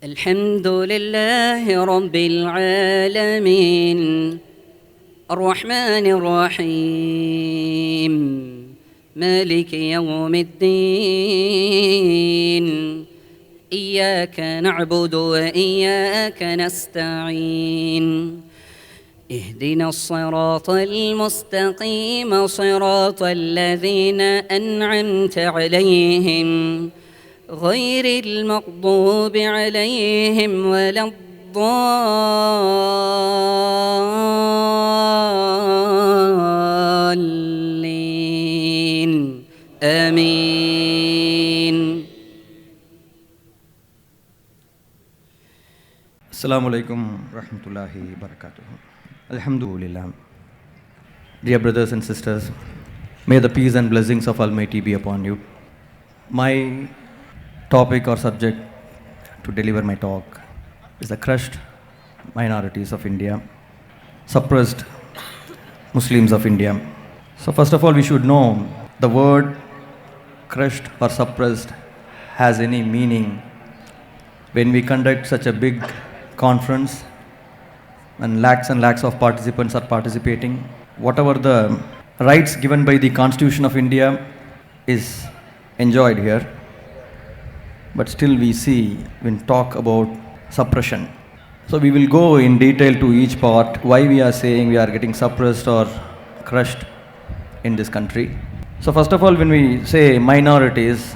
الحمد لله رب العالمين الرحمن الرحيم مالك يوم الدين إياك نعبد وإياك نستعين اهدنا الصراط المستقيم صراط الذين أنعمت عليهم غير المغضوب عليهم ولا الضالين آمين. Assalamu alaikum rahmatullahi barakatuh. Alhamdulillah. Dear brothers and sisters, may the peace and blessings of Almighty be upon you. My topic or subject to deliver my talk is the crushed minorities of India, suppressed Muslims of India. So first of all, we should know the word crushed or suppressed has any meaning when we conduct such a big conference and lakhs of participants are participating. Whatever the rights given by the Constitution of India is enjoyed here, but still we see when talk about suppression. So we will go in detail to each part why we are saying we are getting suppressed or crushed in this country. So first of all, when we say minorities,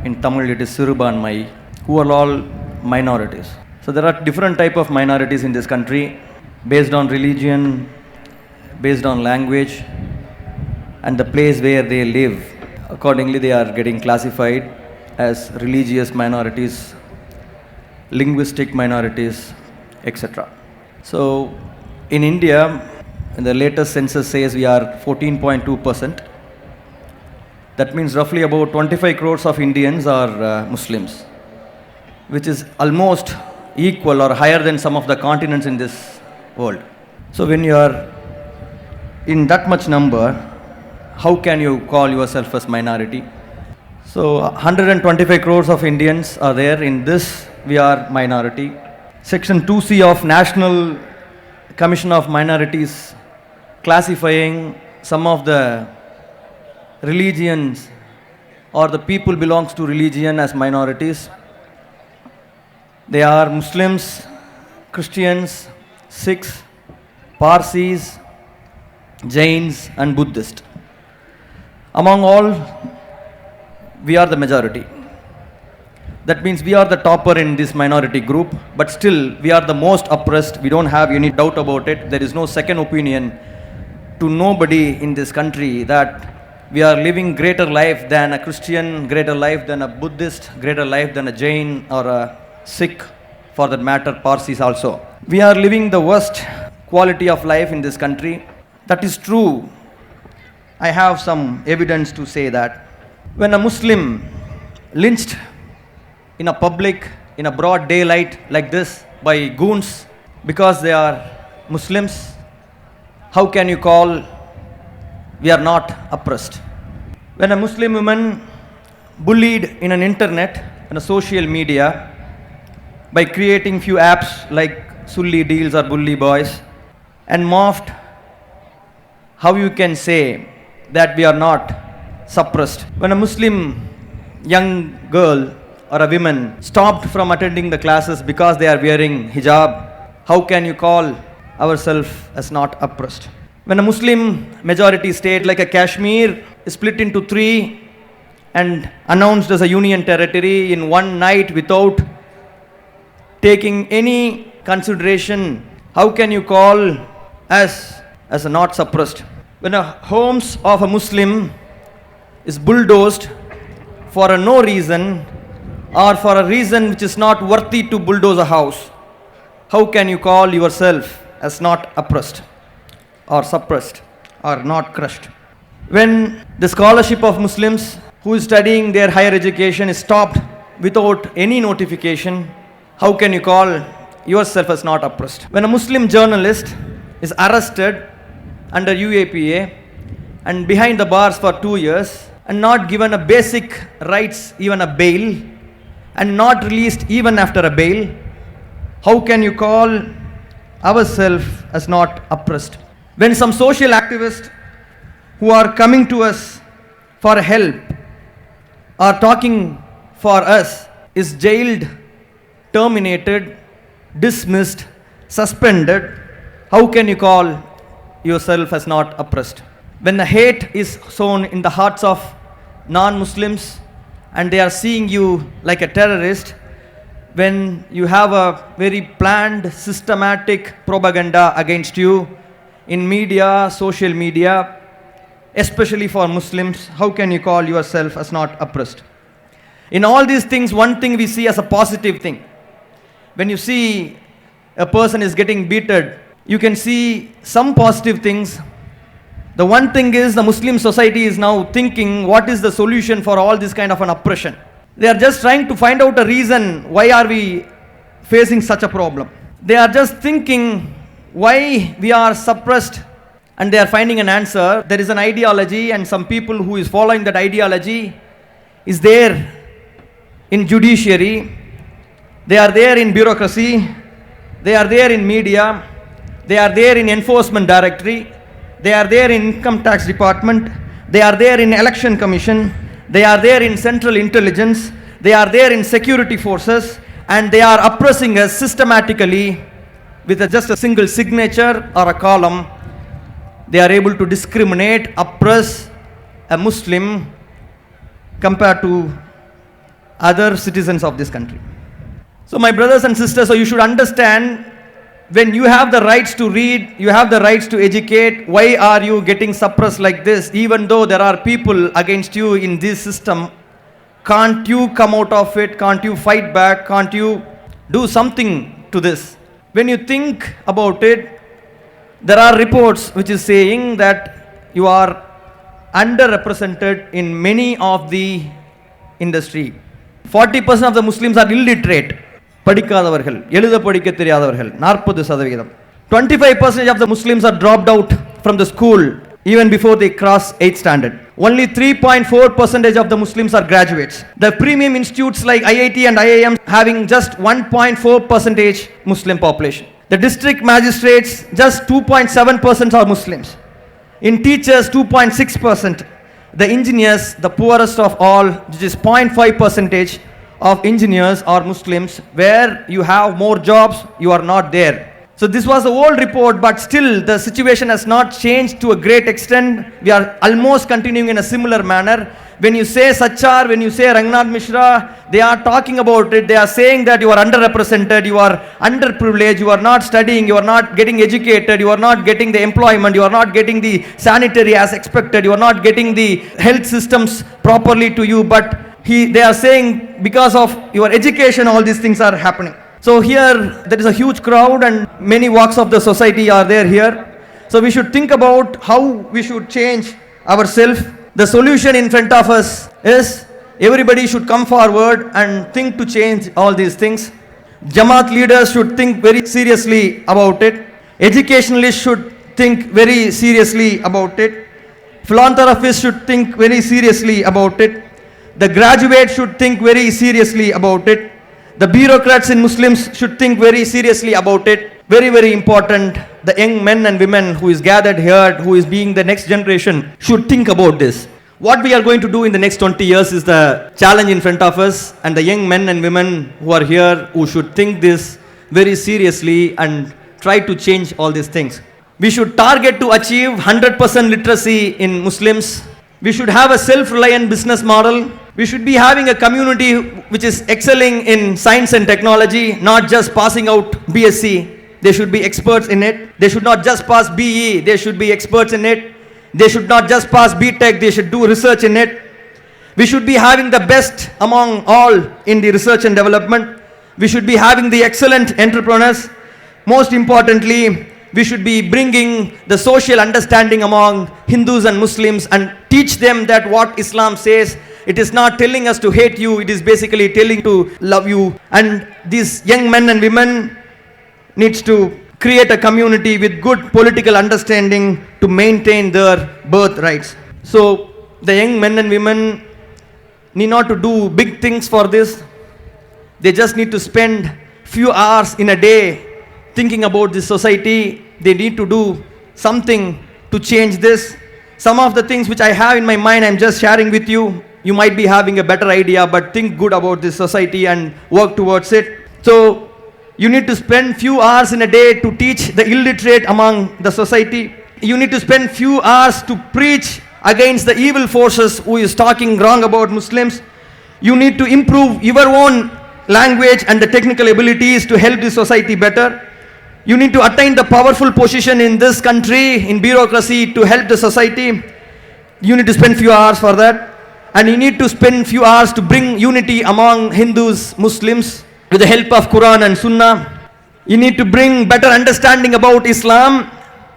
in Tamil it is siruganur, who are all minorities. So there are different type of minorities in this country based on religion, based on language, and the place where they live. Accordingly, they are getting classified as religious minorities, linguistic minorities, etc. So in India, the latest census says we are 14.2%. That means roughly about 25 crores of Indians are Muslims, which is almost equal or higher than some of the continents in this world. So when you are in that much number, how can you call yourself as minority? So 125 crores of Indians are there. In this, we are minority. Section 2C of National Commission of Minorities classifying some of the religions or the people belongs to religion as minorities. They are Muslims, Christians, Sikhs, Parsis, Jains and Buddhists. Among all, we are the majority. That means we are the topper in this minority group, but still we are the most oppressed. We don't have any doubt about it. There is no second opinion to nobody in this country that we are living greater life than a Christian, greater life than a Buddhist, greater life than a Jain or a Sikh, for that matter, Parsis also. We are living the worst quality of life in this country. That is true. I have some evidence to say that. When a Muslim lynched in a public, in a broad daylight like this by goons because they are Muslims, how can you call we are not oppressed? When a Muslim woman bullied in an internet and a social media by creating few apps like Sulli Deals or Bully Boys and morphed, how you can say that we are not suppressed? When a Muslim young girl or a woman stopped from attending the classes because they are wearing hijab, how can you call ourselves as not oppressed? When a Muslim majority state like a Kashmir is split into three and announced as a union territory in one night without taking any consideration, how can you call us as not suppressed? When a homes of a Muslim is bulldozed for a no reason or for a reason which is not worthy to bulldoze a house, how can you call yourself as not oppressed or suppressed or not crushed? When the scholarship of Muslims who is studying their higher education is stopped without any notification, how can you call yourself as not oppressed? When a Muslim journalist is arrested under UAPA and behind the bars for 2 years and not given a basic rights, even a bail, and not released even after a bail, how can you call ourselves as not oppressed? When some social activists who are coming to us for help or talking for us is jailed, terminated, dismissed, suspended, how can you call yourself as not oppressed? When the hate is sown in the hearts of non-Muslims and they are seeing you like a terrorist, when you have a very planned, systematic propaganda against you in media, social media, especially for Muslims, how can you call yourself as not oppressed? In all these things, one thing we see as a positive thing. When you see a person is getting beaten, you can see some positive things. The one thing is the Muslim society is now thinking what is the solution for all this kind of an oppression. They are just trying to find out a reason why are we facing such a problem. They are just thinking why we are suppressed, and they are finding an answer. There is an ideology, and some people who is following that ideology is there in judiciary, they are there in bureaucracy, they are there in media, they are there in enforcement directorate, they are there in income tax department, they are there in election commission, they are there in central intelligence, they are there in security forces, and they are oppressing us systematically with just a single signature or a column. They are able to discriminate, oppress a Muslim compared to other citizens of this country. So my brothers and sisters, so you should understand, when you have the rights to read, you have the rights to educate, why are you getting suppressed like this? Even though there are people against you in this system, can't you come out of it? Can't you fight back? Can't you do something to this? When you think about it, there are reports which is saying that you are underrepresented in many of the industry. 40% of the Muslims are illiterate. படிக்காதவர்கள், எழுத படிக்க தெரியாதவர்கள் 40%. 25% of the Muslims are dropped out from the school even before they cross 8th standard. Only 3.4% of the Muslims are graduates. The premium institutes like IIT and IIM having just 1.4% Muslim population. The district magistrates, just 2.7% are Muslims. In teachers, 2.6%. The engineers, the poorest of all, which is 0.5% of engineers are Muslims. Where you have more jobs, you are not there. So this was the old report, but still the situation has not changed to a great extent. We are almost continuing in a similar manner. When you say Sachar, when you say Rangnath Mishra, they are talking about it. They are saying that you are underrepresented, you are underprivileged, you are not studying, you are not getting educated, you are not getting the employment, you are not getting the sanitary as expected, you are not getting the health systems properly to you. But they are saying because of your education, all these things are happening. So here there is a huge crowd and many walks of the society are there here. So we should think about how we should change ourselves. The solution in front of us is everybody should come forward and think to change all these things. Jamaat leaders should think very seriously about it. Educationalists should think very seriously about it. Philanthropists should think very seriously about it. The graduates should think very seriously about it. The bureaucrats in Muslims should think very seriously about it. Very, very important. The young men and women who is gathered here, who is being the next generation, should think about this. What we are going to do in the next 20 years is the challenge in front of us, and the young men and women who are here who should think this very seriously and try to change all these things. We should target to achieve 100% literacy in Muslims. We should have a self-reliant business model. We should be having a community which is excelling in science and technology, not just passing out BSc. They should be experts in it. They should not just pass BE, they should be experts in it. They should not just pass BTech, they should do research in it. We should be having the best among all in the research and development. We should be having the excellent entrepreneurs. Most importantly, we should be bringing the social understanding among Hindus and Muslims and teach them that what Islam says, it is not telling us to hate you, it is basically telling to love you. And these young men and women needs to create a community with good political understanding to maintain their birth rights. So the young men and women need not to do big things for this. They just need to spend few hours in a day thinking about this society. They need to do something to change this. Some of the things which I have in my mind, I'm just sharing with you. You might be having a better idea, but think good about this society and work towards it. So you need to spend few hours in a day to teach the illiterate among the society. You need to spend few hours to preach against the evil forces who is talking wrong about Muslims. You need to improve your own language and the technical abilities to help the society better. You need to attain the powerful position in this country, in bureaucracy, to help the society. You need to spend few hours for that. And you need to spend few hours to bring unity among Hindus, Muslims, with the help of Quran and Sunnah. You need to bring better understanding about Islam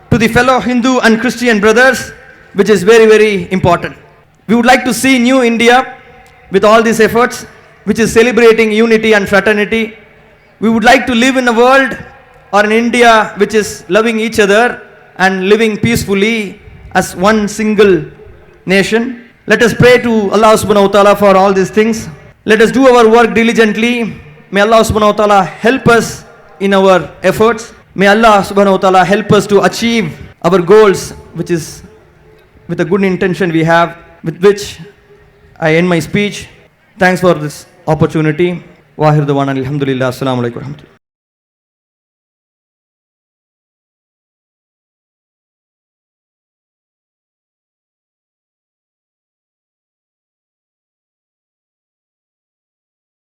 to the fellow Hindu and Christian brothers, which is very, very important. We would like to see new India with all these efforts, which is celebrating unity and fraternity. We would like to live in a world or in India which is loving each other and living peacefully as one single nation. Let us pray to Allah subhanahu wa ta'ala for all these things. Let us do our work diligently. May Allah subhanahu wa ta'ala help us in our efforts. May Allah subhanahu wa ta'ala help us to achieve our goals, which is with a good intention we have, with which I end my speech. Thanks for this opportunity. Wahir Dawana, alhamdulillah, assalamu alaikum.